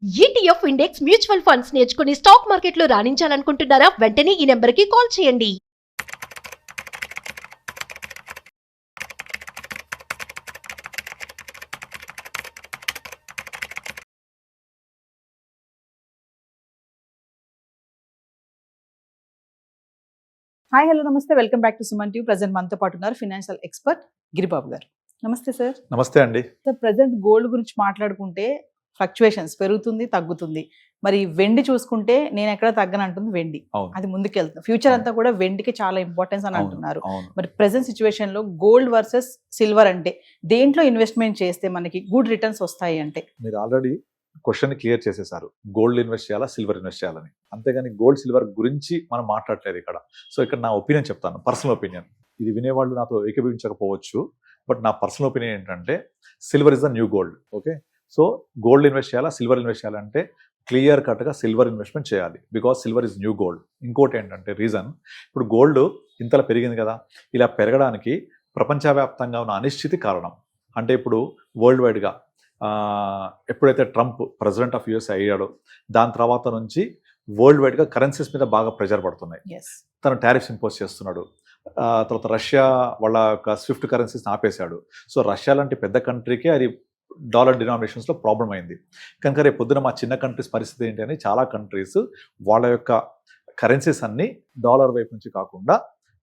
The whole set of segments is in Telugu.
ఈటీఎఫ్ ఇండెక్స్ మ్యూచువల్ ఫండ్స్ నేర్చుకుని స్టాక్ మార్కెట్లో రాణించాలనుకుంటున్నారా? వెంటనే ఈ నెంబర్కి కాల్ చేయండి. హాయ్ హలో నమస్తే, welcome back to Suman TV. Present మనతో పాటు ఉన్నారు ఫైనాన్షియల్ ఎక్స్పర్ట్ గిరిబాబు గారు. నమస్తే సార్. నమస్తే అండి. సార్, ప్రజెంట్ గోల్డ్ గురించి మాట్లాడుకుంటే ఫ్లక్చువేషన్స్ పెరుగుతుంది, తగ్గుతుంది. మరి వెండి చూసుకుంటే నేను ఎక్కడ తగ్గనంటుంది వెండి. అది ముందుకెళ్తుంది. ఫ్యూచర్ అంతా కూడా వెండికి చాలా ఇంపార్టెన్స్ అని అంటున్నారు. మరి ప్రెసెంట్ సిచ్యువేషన్ లో గోల్డ్ వర్సెస్ సిల్వర్ అంటే దేంట్లో ఇన్వెస్ట్మెంట్ చేస్తే మనకి గుడ్ రిటర్న్స్ వస్తాయి అంటే? మీరు ఆల్రెడీ క్వశ్చన్ క్లియర్ చేసేసారు, గోల్డ్ ఇన్వెస్ట్ చేయాలా సిల్వర్ ఇన్వెస్ట్ చేయాలని. అంతేగాని గోల్డ్ సిల్వర్ గురించి మనం మాట్లాడలేదు ఇక్కడ. సో ఇక్కడ నా ఒపీనియన్ చెప్తాను, పర్సనల్ ఒపీనియన్. ఇది వినేవాళ్ళు నాతో ఏకీభవించకపోవచ్చు, బట్ నా పర్సనల్ ఒపీనియన్ ఏంటంటే silver is the new gold. Okay, so gold invest చేయాలా సిల్వర్ ఇన్వెస్ట్ చేయాలంటే క్లియర్ కట్గా సిల్వర్ ఇన్వెస్ట్మెంట్ చేయాలి, because silver is new gold. ఇంకోటి ఏంటంటే రీజన్, ఇప్పుడు గోల్డ్ ఇంతలా పెరిగింది కదా, ఇలా పెరగడానికి ప్రపంచవ్యాప్తంగా ఉన్న అనిశ్చితి కారణం. అంటే ఇప్పుడు వరల్డ్ వైడ్గా ఎప్పుడైతే ట్రంప్ ప్రెసిడెంట్ ఆఫ్ యుఎస్ అయ్యాడో దాని తర్వాత నుంచి వరల్డ్ వైడ్గా కరెన్సీస్ మీద బాగా ప్రెషర్ పడుతున్నాయి. తను టారిఫ్స్ ఇంపోజ్ చేస్తున్నాడు. తర్వాత రష్యా వాళ్ళ యొక్క స్విఫ్ట్ కరెన్సీస్ని ఆపేశాడు. సో రష్యా లాంటి పెద్ద కంట్రీకే అది డాలర్ డినామినేషన్స్లో ప్రాబ్లం అయింది. కనుక రేపు పొద్దున మా చిన్న కంట్రీస్ పరిస్థితి ఏంటి అని చాలా కంట్రీస్ వాళ్ళ యొక్క కరెన్సీస్ అన్ని డాలర్ వైపు నుంచి కాకుండా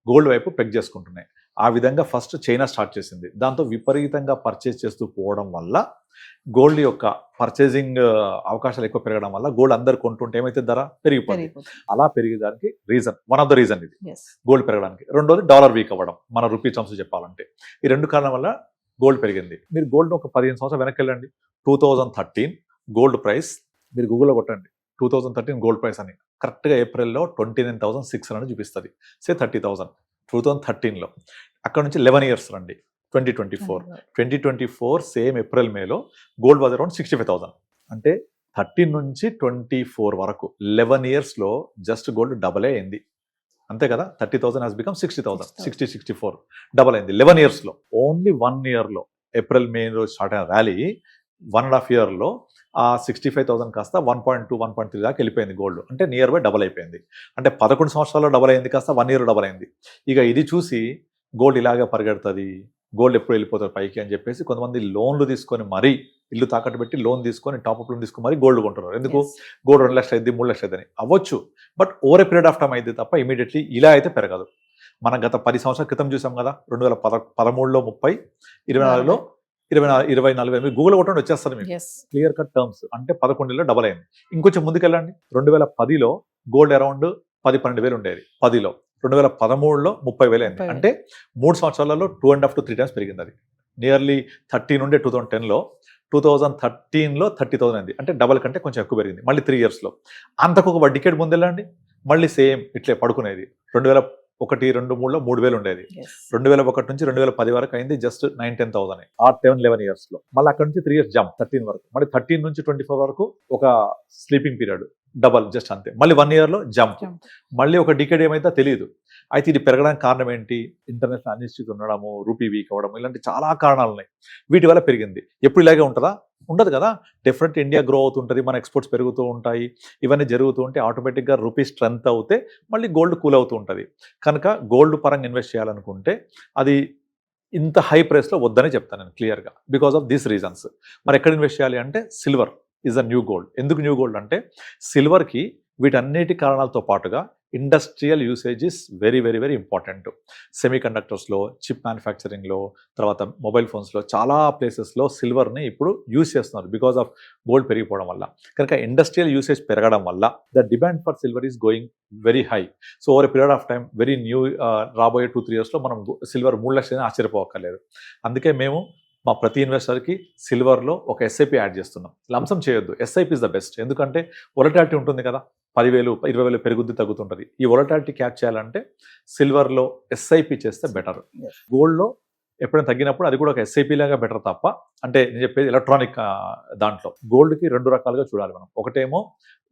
గోల్డ్ వైపు పెగ్ చేసుకుంటున్నాయి. ఆ విధంగా ఫస్ట్ చైనా స్టార్ట్ చేసింది. దాంతో విపరీతంగా పర్చేజ్ చేస్తూ పోవడం వల్ల గోల్డ్ యొక్క పర్చేజింగ్ అవకాశాలు ఎక్కువ పెరగడం వల్ల గోల్డ్ అందరు కొంటుంటే ఏమైతే ధర పెరిగిపోతుంది. అలా పెరిగేదానికి reason, one of the reason ఇది గోల్డ్ పెరగడానికి. రెండోది డాలర్ వీక్ అవ్వడం, మన రూపీ టర్మ్స్ చెప్పాలంటే. ఈ రెండు కారణం వల్ల గోల్డ్ పెరిగింది. మీరు గోల్డ్ ఒక 15 సంవత్సరాలు వెనక్కి వెళ్ళండి. 2013 గోల్డ్ ప్రైస్ మీరు గూగుల్లో కొట్టండి, 2013 గోల్డ్ ప్రైస్ అని. కరెక్ట్గా ఏప్రిల్లో 29,600 చూపిస్తుంది. సే 30,000 2013లో. అక్కడ నుంచి 11 ఇయర్స్ రండి, 2024 సేమ్ ఏప్రిల్ మేలో గోల్డ్ వాజ్ అరౌండ్ 65,000. అంటే 13 నుంచి 24 వరకు 11 ఇయర్స్లో జస్ట్ గోల్డ్ డబల్ అయింది, అంతే కదా. 30,000 హాస్ బికమ్ 60,000, 64 డబల్ అయింది 11 ఇయర్స్లో. ఓన్లీ 1 ఇయర్లో ఏప్రిల్ మేలో స్టార్ట్ అయిన ర్యాలీ 1.5 ఇయర్లో ఆ 65,000 కాస్త 1.2, 1.3 దాకా వెళ్ళిపోయింది గోల్డ్. అంటే నియర్ బై డబల్ అయిపోయింది. అంటే 11 సంవత్సరాల్లో డబల్ అయింది కాస్త 1 ఇయర్ డబల్ అయింది. ఇక ఇది చూసి గోల్డ్ ఇలాగే పరిగెడుతుంది, గోల్డ్ ఎప్పుడు వెళ్ళిపోతుంది పైకి అని చెప్పేసి కొంతమంది లోన్లు తీసుకొని మరీ, ఇల్లు తాకట్టు పెట్టి లోన్ తీసుకొని టాప్అప్ లోన్ తీసుకొని మరీ గోల్డ్ కొంటున్నారు. ఎందుకు? గోల్డ్ 2 లక్షలు అయింది, 3 లక్షలు అయిందని అవ్వచ్చు, but over a period of time అయితే తప్ప ఇమీడియట్లీ ఇలా అయితే పెరగదు. మనం గత 10 సంవత్సరాల క్రితం చూసాం కదా, 2013లో 30, 24లో 24 గూగుల్ కొట్టండి వచ్చేస్తారు మీకు క్లియర్ కట్ టర్మ్స్. అంటే 11 డబల్ అయింది. ఇంకొంచెం ముందుకెళ్ళండి, 2010లో గోల్డ్ అరౌండ్ 10-12 ఉండేది. 10లో 2013లో 30,000 అయింది. అంటే 3 సంవత్సరాలలో 2.5 to 3 times పెరిగింది. అది నియర్లీ 30 నుండే 2010లో 2013లో 30,000 అయింది. అంటే డబల్ కంటే కొంచెం ఎక్కువ పెరిగింది. మళ్ళీ 3 ఇయర్స్లో. అంతకు ఒక డికేడ్ ముందెళ్ళండి, మళ్ళీ సేమ్ ఇట్లే పడుకునేది. 2001, 2, 3లో 3,000 ఉండేది. 2001 నుంచి 2010 వరకు అయింది జస్ట్ 9-10,000 ఆ 10-11 ఇయర్స్లో. మళ్ళీ అక్కడ నుంచి 3 ఇయర్స్ జంప్ 13 వరకు. మళ్ళీ 13 నుంచి 24 వరకు ఒక స్లీపింగ్ పీరియడ్, డబల్ జస్ట్ అంతే. మళ్ళీ 1 ఇయర్లో జంప్. మళ్ళీ ఒక డికేడ్ ఏమైతే తెలియదు. అయితే ఇది పెరగడానికి కారణం ఏంటి? ఇంటర్నేషనల్ అనిశ్చితి ఉండడము, రూపీ వీక్ అవ్వడం, ఇలాంటి చాలా కారణాలు ఉన్నాయి. వీటి వల్ల పెరిగింది. ఎప్పుడు ఇలాగే ఉంటుందా? ఉండదు కదా. డెఫినెట్ ఇండియా గ్రో అవుతుంటుంది, మన ఎక్స్పోర్ట్స్ పెరుగుతూ ఉంటాయి, ఇవన్నీ జరుగుతూ ఉంటే ఆటోమేటిక్గా రూపీ స్ట్రెంత్ అవుతే మళ్ళీ గోల్డ్ కూల్ అవుతూ ఉంటుంది. కనుక గోల్డ్ పరంగా ఇన్వెస్ట్ చేయాలనుకుంటే అది ఇంత హై ప్రైస్లో వద్దనే చెప్తాను నేను క్లియర్గా, బికాస్ ఆఫ్ దీస్ రీజన్స్. మరి ఎక్కడ ఇన్వెస్ట్ చేయాలి అంటే silver is a new gold. ఎందుకు న్యూ గోల్డ్ అంటే సిల్వర్కి వీటన్నిటి కారణాలతో పాటుగా industrial usage is very very very important. Semi కండక్టర్స్లో, చిప్ మ్యానుఫ్యాక్చరింగ్లో, తర్వాత మొబైల్ ఫోన్స్లో చాలా ప్లేసెస్లో సిల్వర్ని ఇప్పుడు యూజ్ చేస్తున్నారు బికాస్ ఆఫ్ గోల్డ్ పెరిగిపోవడం వల్ల. కనుక ఇండస్ట్రియల్ యూసేజ్ పెరగడం వల్ల the demand for silver is going very high. So over a period of time very new రాబోయే 2-3 ఇయర్స్లో మనం సిల్వర్ 3 లక్షలు ఆశ్చర్యపోవక్కర్లేదు. అందుకే మేము మా ప్రతి ఇన్వెస్టర్కి సిల్వర్లో ఒక ఎస్ఐపి యాడ్ చేస్తున్నాం. లంసం చేయొద్దు, ఎస్ఐపి ఇస్ ద బెస్ట్. ఎందుకంటే వొలటాలిటీ ఉంటుంది కదా, 10,000, 20,000 పెరుగుద్ది తగ్గుతుంటుంది. ఈ వొలటాలిటీ క్యాచ్ చేయాలంటే సిల్వర్లో ఎస్ఐపి చేస్తే బెటర్. గోల్డ్లో ఎప్పుడైనా తగ్గినప్పుడు అది కూడా ఒక ఎస్ఐపి లాగా బెటర్ తప్ప, అంటే నేను చెప్పేది ఎలక్ట్రానిక్ దాంట్లో. గోల్డ్కి 2 రకాలుగా చూడాలి మనం. ఒకటేమో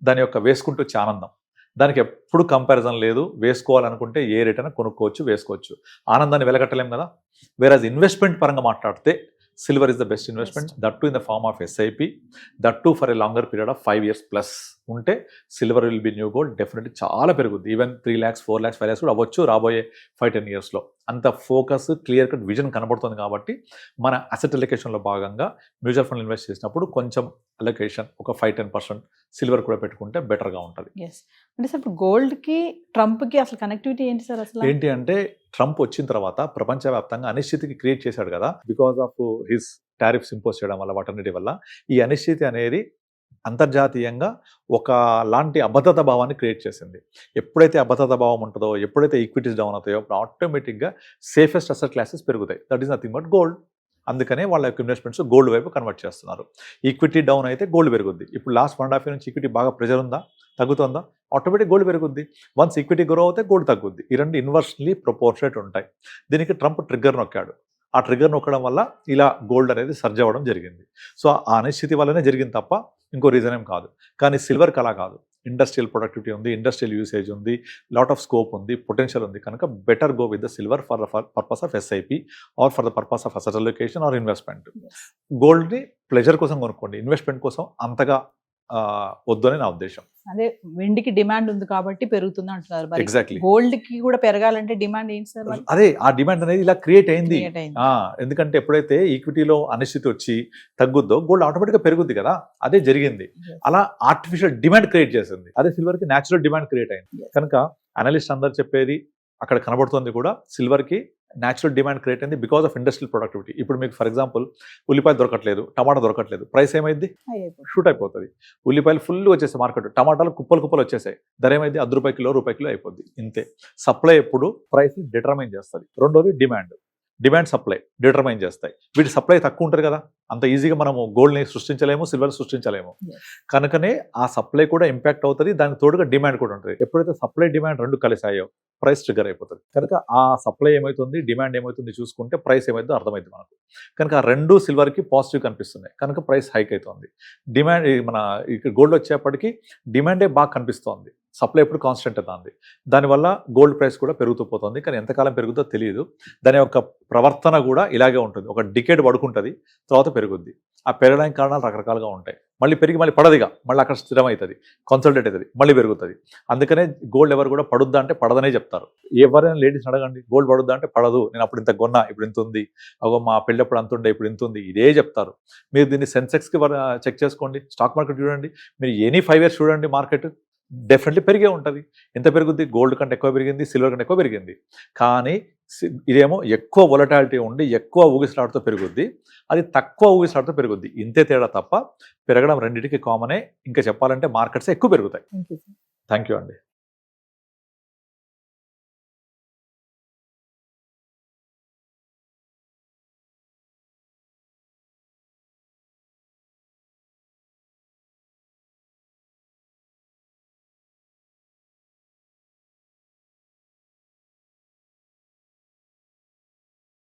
దాని యొక్క వేసుకుంటూ వచ్చే ఆనందం, దానికి ఎప్పుడు కంపారిజన్ లేదు. వేసుకోవాలనుకుంటే ఏ రేట్ అయినా కొనుక్కోవచ్చు, వేసుకోవచ్చు. ఆనందాన్ని వెలగట్టలేం కదా. వేరే ఇన్వెస్ట్మెంట్ పరంగా మాట్లాడితే silver is the best investment, that too in the form of SIP, that too for a longer period of 5 years plus ఉంటే silver will be new gold definitely చాలా పెరుగుద్ది. ఈవెన్ 3 lakhs 4 lakhs 5 lakhs కూడా అవ్వచ్చు రాబోయే 5-10 yearsలో. అంత ఫోకస్ క్లియర్ కట్ విజన్ కనబడుతుంది కాబట్టి మన అసెట్ అలొకేషన్లో భాగంగా మ్యూచువల్ ఫండ్ ఇన్వెస్ట్ చేసినప్పుడు కొంచెం అలొకేషన్ ఒక 5-10% సిల్వర్ కూడా పెట్టుకుంటే బెటర్గా ఉంటుంది. ఎస్ అంటే సార్ ఇప్పుడు గోల్డ్కి ట్రంప్కి అసలు కనెక్టివిటీ ఏంటి సార్? అసలు ఏంటి అంటే ట్రంప్ వచ్చిన తర్వాత ప్రపంచవ్యాప్తంగా అనిశ్చితికి క్రియేట్ చేశాడు కదా, because of his tariffs impose చేయడం వల్ల, వాటన్నిటి వల్ల ఈ అనిశ్చితి అనేది అంతర్జాతీయంగా ఒక లాంటి అభద్రతా భావాన్ని క్రియేట్ చేసింది. ఎప్పుడైతే అభద్రతా భావం ఉంటుందో, ఎప్పుడైతే ఈక్విటీస్ డౌన్ అవుతాయో అప్పుడు ఆటోమేటిక్గా సేఫెస్ట్ అసెట్ క్లాసెస్ పెరుగుతాయి. That is nothing but gold. అందుకనే వాళ్ళ యొక్క ఇన్వెస్ట్మెంట్స్ గోల్డ్ వైపు కన్వర్ట్ చేస్తున్నారు. ఈక్విటీ డౌన్ అయితే గోల్డ్ పెరుగుద్ది. ఇప్పుడు లాస్ట్ 1.5 years నుంచి ఈక్విటీ బాగా ప్రెజర్ ఉందా, తగ్గుతుందా, ఆటోమేటిక్ గోల్డ్ పెరుగుద్ది. వన్స్ ఈక్విటీ గ్రో అవుతే గోల్డ్ తగ్గుద్ది. ఈ రెండు ఇన్వర్స్లీ ప్రపోర్షనేట్ ఉంటాయి. దీనికి ట్రంప్ ట్రిగ్గర్ నొక్కాడు. ఆ ట్రిగ్గర్ నొక్కడం వల్ల ఇలా గోల్డ్ అనేది సర్జ్ అవ్వడం జరిగింది. సో ఆ అనిశ్చితి వల్లనే జరిగింది తప్ప ఇంకో రీజన్ ఏం కాదు. కానీ సిల్వర్కి అలా కాదు. ఇండస్ట్రియల్ ప్రొడక్టివిటీ ఉంది, ఇండస్ట్రియల్ యూసేజ్ ఉంది, లాట్ ఆఫ్ స్కోప్ ఉంది, పొటెన్షియల్ ఉంది. కనుక better go with the silver for purpose of SIP or for the purpose of asset allocation or investment. గోల్డ్ని ప్లెజర్ కోసం కొనుక్కోండి, ఇన్వెస్ట్మెంట్ కోసం అంతగా వద్దు అని నా ఉద్దేశం. అదే వెండికి డిమాండ్ ఉంది కాబట్టి పెరుగుతుంది అంటున్నారు. మరి ఎగ్జాక్ట్లీ. గోల్డ్ కి కూడా పెరగాలంటే డిమాండ్ ఏంటి సార్? మరి అదే ఆ డిమాండ్ అనేది ఇలా క్రియేట్ అయింది. Create అయింది. ఎందుకంటే ఎప్పుడైతే ఈక్విటీలో అనిశ్చితి వచ్చి తగ్గుద్దో గోల్డ్ ఆటోమేటిక్గా పెరుగుద్ది కదా, అదే జరిగింది. అలా ఆర్టిఫిషియల్ డిమాండ్ క్రియేట్ చేసింది. అదే సిల్వర్కి న్యాచురల్ డిమాండ్ క్రియేట్ అయింది. Yes. కనుక అనలిస్ట్ అందరు చెప్పేది అక్కడ కనబడుతుంది కూడా, సిల్వర్కి న్యాచురల్ డిమాండ్ క్రియేట్ అయింది బికాస్ ఆఫ్ ఇండస్ట్రియల్ ప్రొడక్టివిటీ. ఇప్పుడు మీకు ఫర్ ఎగ్జాంపుల్ ఉల్లిపాయ దొరకట్లేదు, టమాటా దొరకట్లేదు, ప్రైస్ ఏమైంది, షూట్ అయిపోతుంది. ఉల్లిపాయలు ఫుల్ వచ్చేసాయి మార్కెట్, టమాటాలు కుప్పలు కుప్పలు వచ్చేసాయి, ధర ఏమైంది ₹1 కిలో ₹1 కిలో అయిపోద్ది. ఇంతే. సప్లై ఎప్పుడు ప్రైస్ డిటర్మైన్ చేస్తుంది. రెండోది డిమాండ్ సప్లై డిటర్మైన్ చేస్తాయి. వీటి సప్లై తక్కువ ఉంటుంది కదా, అంత ఈజీగా మనము గోల్డ్ని సృష్టించలేము, సిల్వర్ సృష్టించలేము. కనుకనే ఆ సప్లై కూడా ఇంపాక్ట్ అవుతుంది, దానికి తోడుగా డిమాండ్ కూడా ఉంటుంది. ఎప్పుడైతే సప్లై డిమాండ్ రెండు కలిసాయో ప్రైస్ ట్రిగర్ అయిపోతుంది. కనుక ఆ సప్లై ఏమవుతుంది, డిమాండ్ ఏమవుతుంది చూసుకుంటే ప్రైస్ ఏమైందో అర్థమవుతుంది మనకు. కనుక ఆ రెండు సిల్వర్కి పాజిటివ్ కనిపిస్తున్నాయి, కనుక ప్రైస్ హైక్ అవుతుంది. డిమాండ్ మన ఇక్కడ గోల్డ్ వచ్చేప్పటికి డిమాండే బాగా కనిపిస్తోంది, సప్లై ఎప్పుడు కాన్స్టెంట్ అవుతుంది. దానివల్ల గోల్డ్ ప్రైస్ కూడా పెరుగుతూ పోతుంది. కానీ ఎంతకాలం పెరుగుతుందో తెలియదు. దాని యొక్క ప్రవర్తన కూడా ఇలాగే ఉంటుంది. ఒక డికేడ్ పడుకుంటుంది, తర్వాత పెరుగుద్ది. ఆ పెరగడానికి కారణాలు రకరకాలుగా ఉంటాయి. మళ్ళీ పెరిగి మళ్ళీ పడదిగా, మళ్ళీ అక్కడ స్థిరమవుతుంది, కన్సల్టేట్ అవుతుంది, మళ్ళీ పెరుగుతుంది. అందుకనే గోల్డ్ ఎవరు కూడా పడుద్దా అంటే పడదనే చెప్తారు. ఎవరైనా లేడీస్ అడగండి, గోల్డ్ పడుద్దా అంటే పడదు, నేను అప్పుడు ఇంత కొన్నా ఇప్పుడు ఇంత ఉంది, అగో మా పెళ్ళప్పుడు అంత ఉండే ఇప్పుడు ఇంత ఉంది, ఇదే చెప్తారు. మీరు దీన్ని సెన్సెక్స్కి చెక్ చేసుకోండి, స్టాక్ మార్కెట్ చూడండి, మీరు ఎనీ 5 years చూడండి, మార్కెట్ డెఫినెట్లీ పెరిగే ఉంటుంది. ఎంత పెరుగుద్ది, గోల్డ్ కంటే ఎక్కువ పెరిగింది, సిల్వర్ కంటే ఎక్కువ పెరిగింది. కానీ ఇదేమో ఎక్కువ వొలటాలిటీ ఉండి ఎక్కువ ఊగిసలాడుతూ పెరుగుద్ది, అది తక్కువ ఊగిసలాడుతూ పెరుగుద్ది. ఇంతే తేడా తప్ప పెరగడం రెండింటికి కామనే. ఇంకా చెప్పాలంటే మార్కెట్స్ ఎక్కువ పెరుగుతాయి. థ్యాంక్ యూ అండి.